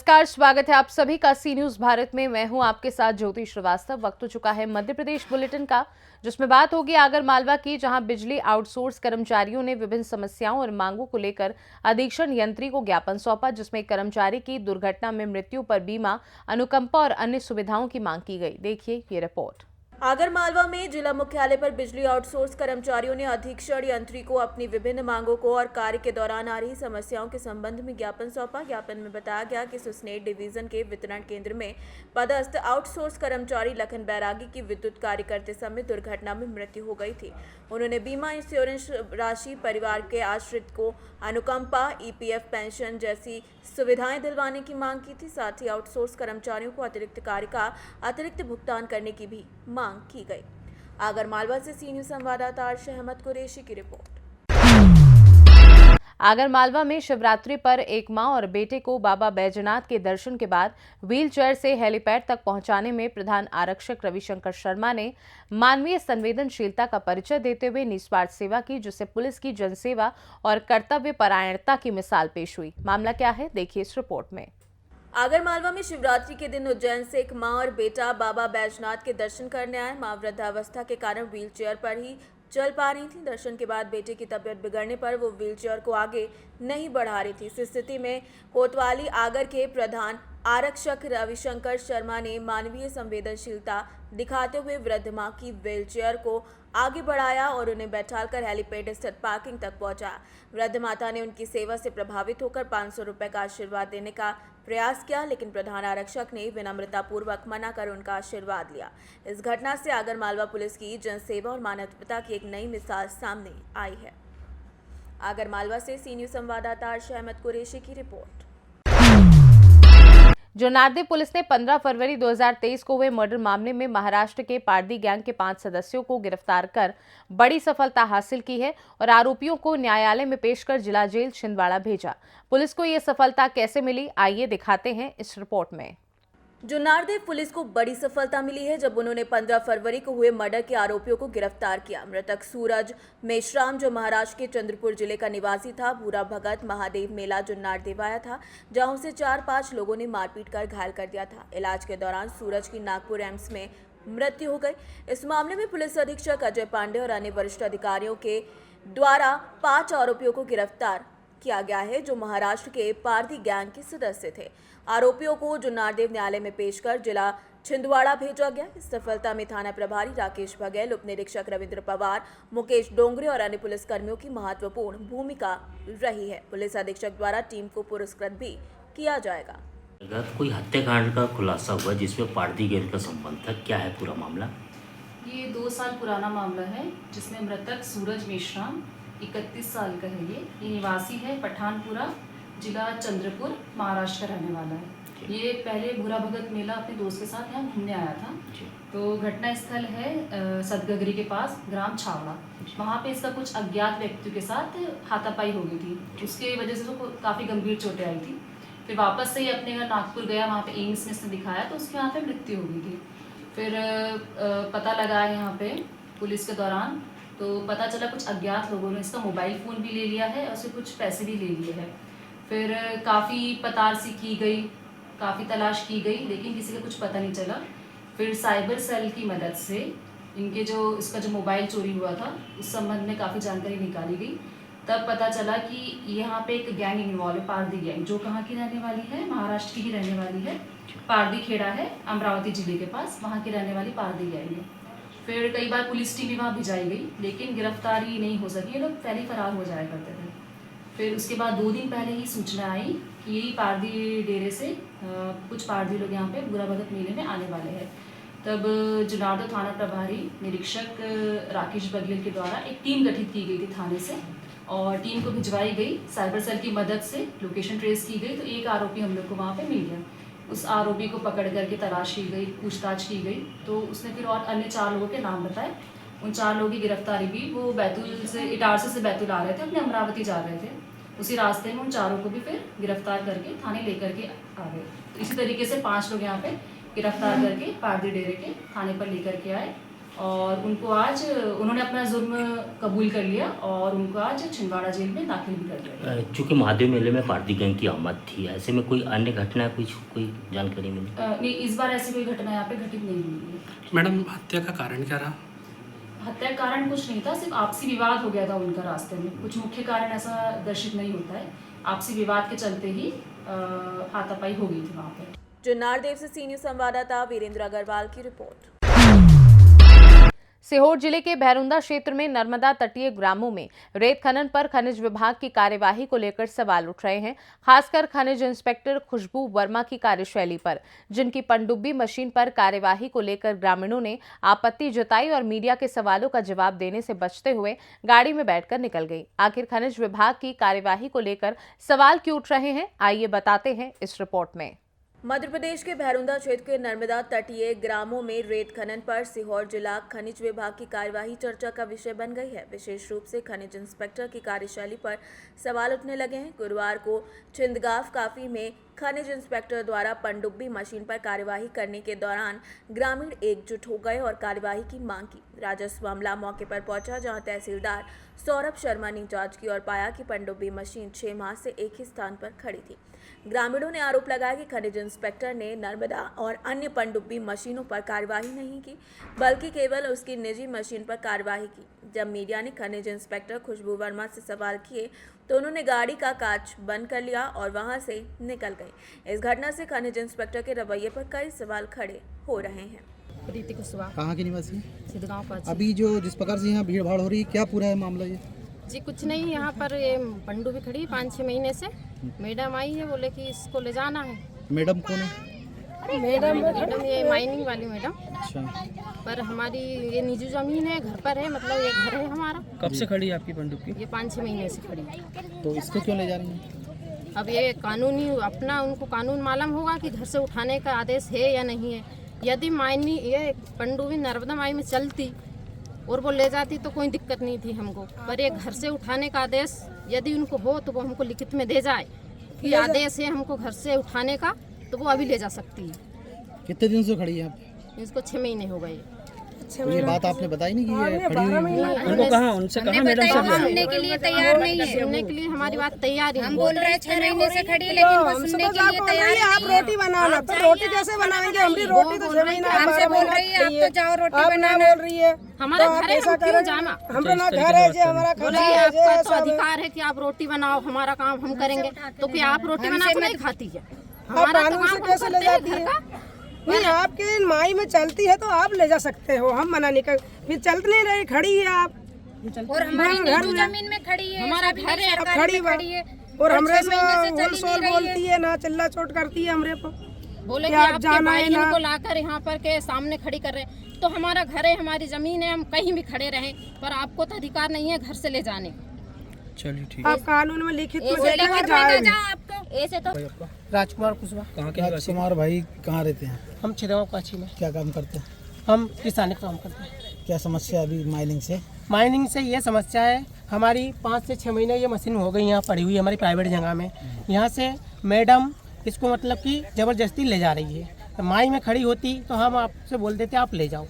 नमस्कार, स्वागत है आप सभी का सी न्यूज भारत में। मैं हूं आपके साथ ज्योति श्रीवास्तव। वक्त हो चुका है मध्य प्रदेश बुलेटिन का, जिसमें बात होगी आगर मालवा की, जहां बिजली आउटसोर्स कर्मचारियों ने विभिन्न समस्याओं और मांगों को लेकर अधीक्षण यंत्री को ज्ञापन सौंपा, जिसमें कर्मचारी की दुर्घटना में मृत्यु पर बीमा, अनुकंपा और अन्य सुविधाओं की मांग की गई। देखिए ये रिपोर्ट। आगर मालवा में जिला मुख्यालय पर बिजली आउटसोर्स कर्मचारियों ने अधीक्षण यंत्री को अपनी विभिन्न मांगों को और कार्य के दौरान आ रही समस्याओं के संबंध में ज्ञापन सौंपा। ज्ञापन में बताया गया कि सुसनेट डिवीजन के वितरण केंद्र में पदस्थ आउटसोर्स कर्मचारी लखन बैरागी की विद्युत कार्य करते समय दुर्घटना में मृत्यु हो गई थी। उन्होंने बीमा इंश्योरेंस राशि, परिवार के आश्रित को अनुकंपा, ईपीएफ पेंशन जैसी सुविधाएं दिलवाने की मांग की थी। साथ ही आउटसोर्स कर्मचारियों को अतिरिक्त कार्य का अतिरिक्त भुगतान करने की भी मांग की गई। आगर मालवा से सी न्यूज संवाददाता अर्श अहमद कुरैशी की रिपोर्ट। आगर मालवा में शिवरात्रि पर एक मां और बेटे को बाबा बैजनाथ के दर्शन के बाद व्हीलचेयर से हेलीपैड तक पहुंचाने में प्रधान आरक्षक रविशंकर शर्मा ने मानवीय संवेदनशीलता का परिचय देते हुए निस्वार्थ सेवा की, जिससे पुलिस की जनसेवा और कर्तव्य परायणता की मिसाल पेश हुई। मामला क्या है, देखिए इस रिपोर्ट में। आगर मालवा में शिवरात्रि के दिन उज्जैन से एक मां और बेटा बाबा बैजनाथ के दर्शन करने आए। मां वृद्धावस्था के कारण व्हीलचेयर पर ही चल पा रही थी। दर्शन के बाद बेटे की तबीयत बिगड़ने पर वो व्हीलचेयर को आगे नहीं बढ़ा रही थी। इस स्थिति में कोतवाली आगर के प्रधान आरक्षक रविशंकर शर्मा ने मानवीय संवेदनशीलता दिखाते हुए वृद्ध मां की व्हीलचेयर को आगे बढ़ाया और उन्हें बैठाकर हेलीपैड स्थित पार्किंग तक पहुंचाया। वृद्ध माता ने उनकी सेवा से प्रभावित होकर 500 रुपए का आशीर्वाद देने का प्रयास किया, लेकिन प्रधान आरक्षक ने विनम्रतापूर्वक मना कर उनका आशीर्वाद लिया। इस घटना से आगर मालवा पुलिस की जनसेवा और मानवता की एक नई मिसाल सामने आई है। आगर मालवा से सी न्यूज संवाददाता अर्श अहमद कुरैशी की रिपोर्ट। जनार्दन पुलिस ने 15 फरवरी 2023 को हुए मर्डर मामले में महाराष्ट्र के पारदी गैंग के 5 सदस्यों को गिरफ्तार कर बड़ी सफलता हासिल की है और आरोपियों को न्यायालय में पेश कर जिला जेल छिंदवाड़ा भेजा। पुलिस को यह सफलता कैसे मिली, आइए दिखाते हैं इस रिपोर्ट में। जुन्नारदेव पुलिस को बड़ी सफलता मिली है जब उन्होंने 15 फरवरी को हुए मर्डर के आरोपियों को गिरफ्तार किया। मृतक सूरज मेश्राम, जो महाराष्ट्र के चंद्रपुर जिले का निवासी था, भूरा भगत महादेव मेला जुन्नारदेव आया था, जहां उसे 4-5 लोगों ने मारपीट कर घायल कर दिया था। इलाज के दौरान सूरज की नागपुर एम्स में मृत्यु हो गई। इस मामले में पुलिस अधीक्षक अजय पांडे और अन्य वरिष्ठ अधिकारियों के द्वारा 5 आरोपियों को गिरफ्तार किया गया है, जो महाराष्ट्र के पारदी गैंग के सदस्य थे। आरोपियों को जुन्नारदेव न्यायालय में पेश कर जिला छिंदवाड़ा भेजा गया। इस सफलता में थाना प्रभारी राकेश बघेल, उप निरीक्षक रविंद्र पवार, मुकेश डोंगरे और अन्य पुलिसकर्मियों की महत्वपूर्ण भूमिका रही है। पुलिस अधीक्षक द्वारा टीम को पुरस्कृत भी किया जाएगा। कोई हत्याकांड का खुलासा हुआ जिसमें पारदी गैंग का संबंध था, क्या है पूरा मामला? ये 2 साल पुराना मामला है, जिसमें मृतक सूरज मेश्राम 31 साल का है। ये निवासी है पठानपुरा, जिला चंद्रपुर, महाराष्ट्र का रहने वाला है। ये पहले भूरा भगत मेला अपने दोस्त के साथ यहाँ घूमने आया था। तो घटना स्थल है सदगगरी के पास, ग्राम छावड़ा। वहाँ पे इसका कुछ अज्ञात व्यक्तियों के साथ हाथापाई हो गई थी। उसके वजह से उसको काफ़ी गंभीर चोटें आई थी। फिर वापस से ही अपने घर नागपुर गया, वहाँ पे एम्स में इसने दिखाया तो उसके यहाँ पे मृत्यु हो गई थी। फिर पता लगा यहाँ पे पुलिस के दौरान, तो पता चला कुछ अज्ञात लोगों ने इसका मोबाइल फ़ोन भी ले लिया है और उससे कुछ पैसे भी ले लिए हैं। फिर काफ़ी पतारसी की गई, काफ़ी तलाश की गई, लेकिन किसी का कुछ पता नहीं चला। फिर साइबर सेल की मदद से इसका जो मोबाइल चोरी हुआ था उस संबंध में काफ़ी जानकारी निकाली गई। तब पता चला कि यहाँ पे एक गैंग इन्वॉल्व है, पारदी गैंग, जो कहाँ की रहने वाली है, महाराष्ट्र की ही रहने वाली है। पारदी खेड़ा है, अमरावती जिले के पास, वहाँ की रहने वाली पारदी गैंग है। फिर कई बार पुलिस टीम भी वहाँ भिजाई गई, लेकिन गिरफ्तारी नहीं हो सकी। ये लोग पहले फरार हो जाया करते थे। फिर उसके बाद 2 दिन पहले ही सूचना आई कि यही पारदी डेरे से कुछ पारदी लोग यहाँ पे भूरा भगत मेले में आने वाले हैं। तब जुनारदेव थाना प्रभारी निरीक्षक राकेश बघेल के द्वारा एक टीम गठित की गई थी थाने से, और टीम को भिजवाई गई। साइबर सेल की मदद से लोकेशन ट्रेस की गई, तो एक आरोपी हम लोग को वहाँ पे मिल गया। उस आरोपी को पकड़ करके तलाश की गई, पूछताछ की गई, तो उसने फिर और अन्य 4 लोगों के नाम बताए। उन 4 लोगों की गिरफ्तारी भी, वो बैतूल से, इटारसी से बैतूल आ रहे थे, अपने अमरावती जा रहे थे। उसी रास्ते में उन 4 को भी फिर गिरफ्तार करके थाने लेकर के आ गए। तो इसी तरीके से 5 लोग यहाँ पे गिरफ्तार करके पारदी डेरे के थाने पर लेकर के आए और उनको आज उन्होंने अपना जुर्म कबूल कर लिया और उनको आज छिंदवाड़ा जेल में दाखिल भी कर दिया। चूँकि महादेव मेले में पारदी गैंग की आमद थी, ऐसे में कोई अन्य घटना कोई जानकारी मिली? नहीं, इस बार ऐसी कोई घटना यहाँ पे घटित नहीं हुई है। मैडम, हत्या का कारण क्या रहा? हत्या का कारण कुछ नहीं था, सिर्फ आपसी विवाद हो गया था उनका रास्ते में। कुछ मुख्य कारण ऐसा दर्शित नहीं होता है, आपसी विवाद के चलते ही हाथापाई हो गई थी वहाँ पे। जुन्नारदेव से सी न्यूज़ संवाददाता वीरेंद्र अग्रवाल की रिपोर्ट। सीहोर जिले के भैरुंदा क्षेत्र में नर्मदा तटीय ग्रामों में रेत खनन पर खनिज विभाग की कार्यवाही को लेकर सवाल उठ रहे हैं, खासकर खनिज इंस्पेक्टर खुशबू वर्मा की कार्यशैली पर, जिनकी पनडुब्बी मशीन पर कार्यवाही को लेकर ग्रामीणों ने आपत्ति जताई और मीडिया के सवालों का जवाब देने से बचते हुए गाड़ी में बैठकर निकल गई। आखिर खनिज विभाग की कार्यवाही को लेकर सवाल क्यों उठ रहे हैं, आइए बताते हैं इस रिपोर्ट में। मध्य प्रदेश के भैरुंदा क्षेत्र के नर्मदा तटीय ग्रामों में रेत खनन पर सीहोर जिला खनिज विभाग की कार्यवाही चर्चा का विषय बन गई है। विशेष रूप से खनिज इंस्पेक्टर की कार्यशैली पर सवाल उठने लगे हैं। गुरुवार को छिंदगांव काफी में खनिज इंस्पेक्टर द्वारा पनडुब्बी मशीन पर कार्यवाही करने के दौरान ग्रामीण एकजुट हो गए और कार्यवाही की मांग की। राजस्व मामला मौके पर पहुंचा, जहां तहसीलदार सौरभ शर्मा ने जांच की और पाया कि पनडुब्बी मशीन 6 माह से एक ही स्थान पर खड़ी थी। ग्रामीणों ने आरोप लगाया कि खनिज इंस्पेक्टर ने नर्मदा और अन्य पनडुब्बी मशीनों पर कार्यवाही नहीं की, बल्कि केवल उसकी निजी मशीन पर कार्यवाही की। जब मीडिया ने खनिज इंस्पेक्टर खुशबू वर्मा से सवाल किए तो उन्होंने गाड़ी का कांच बंद कर लिया और वहां से निकल गए। इस घटना से खनिज इंस्पेक्टर के रवैये पर कई सवाल खड़े हो रहे हैं। प्रीति कुशवाहा, कहाँ के निवासी? छिंदगांव का। अभी जो जिस प्रकार से यहाँ भीड़ भाड़ हो रही है, क्या पूरा है मामला ये? जी कुछ नहीं, यहाँ पर ये पनडुब्बी खड़ी 5-6 महीने से। मैडम आई है, बोले कि इसको ले जाना है। मैडम कौन है? मैडम ये माइनिंग वाली मैडम। अच्छा, पर हमारी ये निजी जमीन है, घर पर है, मतलब ये घर है हमारा। कब से खड़ी है आपकी पनडुब्बी? ये 5-6 महीने से खड़ी है। तो इसको क्यों ले जा रही है? अब ये कानूनी अपना उनको कानून मालूम होगा कि घर से उठाने का आदेश है या नहीं है। यदि माइनिंग ये पनडुब्बी नर्मदा माई में चलती और वो ले जाती तो कोई दिक्कत नहीं थी हमको, पर ये घर से उठाने का आदेश यदि उनको हो तो वो हमको लिखित में दे जाए कि आदेश है हमको घर से उठाने का, तो वो अभी ले जा सकती है। कितने दिन से खड़ी है आप? इसको 6 महीने हो गए। तो ये बात आपने बताई नहीं कि ये खड़ी हुई है? उनको कहा, उनसे कहा मैडम से? सुनने के लिए तैयार नहीं है। सुनने के लिए हमारी बात तैयार है। हम बोल रहे हैं 6 महीने से खड़ी है, लेकिन वो सुनने के लिए तैयार नहीं है। आप रोटी बनाना, तो रोटी कैसे बनाएंगे? हमारी रोटी तो 6 महीना हमसे बोल रही है, आप तो जाओ रोटी बनाना। बोल रही है हमारा घर है, हम क्यों जाना? हमारा ना घर है जे हमारा बोले आपका तो अधिकार है कि आप रोटी बनाओ, हमारा काम हम करेंगे। तो क्या आप रोटी बना के नहीं खाती है? हमारा कानून से कैसे ले जाती है? नहीं, आपके माई में चलती है तो आप ले जा सकते हो, हम मना नहीं कर। फिर चल नहीं रही, खड़ी है आप, और हमारी निजी जमीन में खड़ी है, हमारा घर है, खड़ी है और हमरे से होल बोलती है ना, चिल्ला चोट करती है हमरे को। बोले कि आपके भाई को लाकर यहाँ पर के सामने खड़ी कर रहे हैं। तो हमारा घर है, हमारी जमीन है, हम कहीं भी खड़े रहें, पर आपको तो अधिकार नहीं है घर से ले जाने का। चलिए ठीक आप कानून में लिखित तो ऐसे तो। राजकुमार कुशवाहा। कहाँ के? राजकुमार भाई कहाँ रहते हैं? हम छिंदगांव काछी में। क्या काम करते हैं? हम किसानी काम करते हैं। क्या समस्या अभी माइनिंग से? माइनिंग से ये समस्या है, हमारी 5 से 6 महीने ये मशीन हो गई यहाँ पड़ी हुई है हमारी प्राइवेट जगह में। यहाँ से मैडम इसको मतलब कि ज़बरदस्ती ले जा रही है। तो माई में खड़ी होती तो हम आपसे बोल देते आप ले जाओ।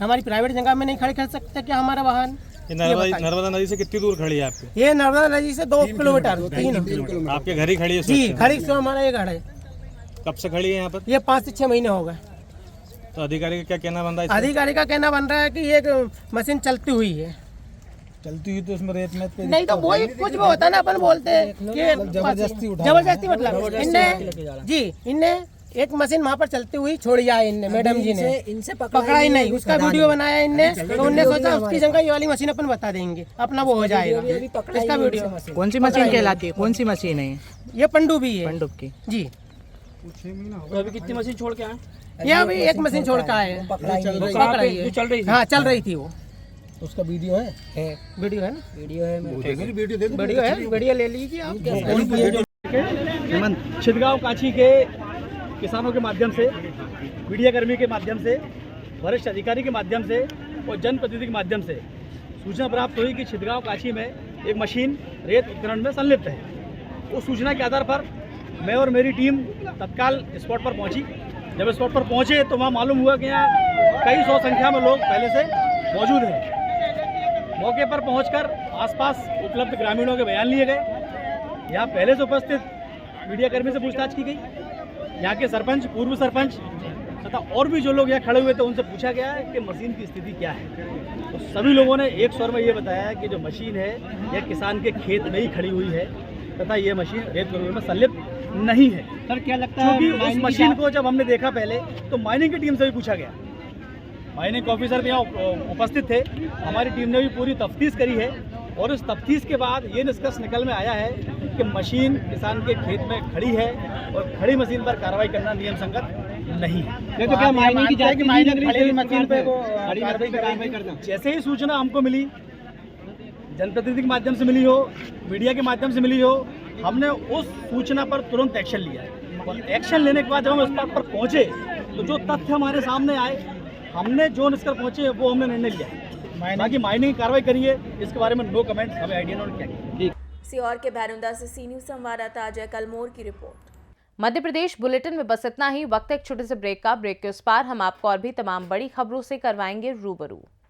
हमारी प्राइवेट जगह में नहीं खड़े कर सकते क्या हमारा वाहन? नर्मदा नदी से कितनी दूर खड़ी है आपकी? ये नर्मदा नदी से 2 किलोमीटर 3 आपके घर ही खड़ी है? जी, खड़ी से हमारा ये घर है। कब से खड़ी है यहाँ पर? ये 5 से 6 महीने हो गए। तो अधिकारी का क्या कहना बन रहा है? अधिकारी का कहना बन रहा है कि ये मशीन चलती हुई है। चलती हुई तो उसमें रेत में नहीं तो वही कुछ भी होता ना, अपन बोलते हैं कि जबरदस्ती मतलब इनने एक मशीन वहाँ पर चलती हुई छोड़ी है इनने, मैडम जी ने इनसे पकड़ा ही नहीं। उसका वीडियो बनाया इनने, तो उनने सोचा उसकी जगह ये वाली मशीन अपन बता देंगे, अपना वो हो जाएगा इसका वीडियो। कौन सी मशीन कहलाती है? कौन सी मशीन है ये? पनडुब्बी है। पनडुब्बी जी। तो अभी कितनी मशीन छोड़ के आए? ये अभी एक मशीन छोड़ के आए हैं। पकड़ा ही है। हाँ, चल रही थी वो। उसका वीडियो है? वीडियो है ना? वीडियो है, वीडियो ले लीजिए आप। छिंदगांव काछी के किसानों के माध्यम से, मीडिया कर्मी के माध्यम से, वरिष्ठ अधिकारी के माध्यम से और जनप्रतिनिधि के माध्यम से सूचना प्राप्त हुई कि छिंदगांव काछी में एक मशीन रेत उत्खनन में संलिप्त है। उस सूचना के आधार पर मैं और मेरी टीम तत्काल स्पॉट पर पहुंची जब स्पॉट पर पहुंचे तो वहाँ मालूम हुआ कि यहाँ कई सौ संख्या में लोग पहले से मौजूद हैं। मौके पर पहुंचकर आसपास उपलब्ध ग्रामीणों के बयान लिए गए। यहाँ पहले से उपस्थित मीडियाकर्मी से पूछताछ की गई। यहाँ के सरपंच, पूर्व सरपंच तथा और भी जो लोग यहाँ खड़े हुए थे उनसे पूछा गया है कि मशीन की स्थिति क्या है। तो सभी लोगों ने एक स्वर में ये बताया कि जो मशीन है यह किसान के खेत में ही खड़ी हुई है तथा ये मशीन रेत करोड़ में संलिप्त नहीं है। सर क्या लगता है क्योंकि उस मशीन को जब हमने देखा पहले तो माइनिंग की टीम से भी पूछा गया। माइनिंग ऑफिसर भी यहाँ उपस्थित थे। हमारी टीम ने भी पूरी तफ्तीश करी है और उस तफ्तीश के बाद ये निष्कर्ष निकल में आया है कि मशीन किसान के खेत में खड़ी है और खड़ी मशीन पर कार्रवाई करना नियम संगत नहीं है। तो क्या माइनिंग की जाए कि माइनिंग खड़ी मशीन पे वो कार्रवाई करना? जैसे ही सूचना हमको मिली, जनप्रतिनिधि के माध्यम से मिली हो, मीडिया के माध्यम से मिली हो, हमने उस सूचना पर तुरंत एक्शन लिया और एक्शन लेने के बाद जब हम स्पॉट पर पहुंचे तो जो तथ्य हमारे सामने आए, हमने जो निष्कर्ष पहुंचे वो हमने निर्णय लिया। बाकी माइनिंग की कार्रवाई करिए, इसके बारे में नो कमेंट, हमें आइडिया नोट किया। सीहोर के भैरुंदा से सी न्यूज़ संवाददाता अजय कलमोर की रिपोर्ट। मध्य प्रदेश बुलेटिन में बस इतना ही। वक्त एक छोटे से ब्रेक का। ब्रेक के उस पार हम आपको और भी तमाम बड़ी खबरों से करवाएंगे रूबरू।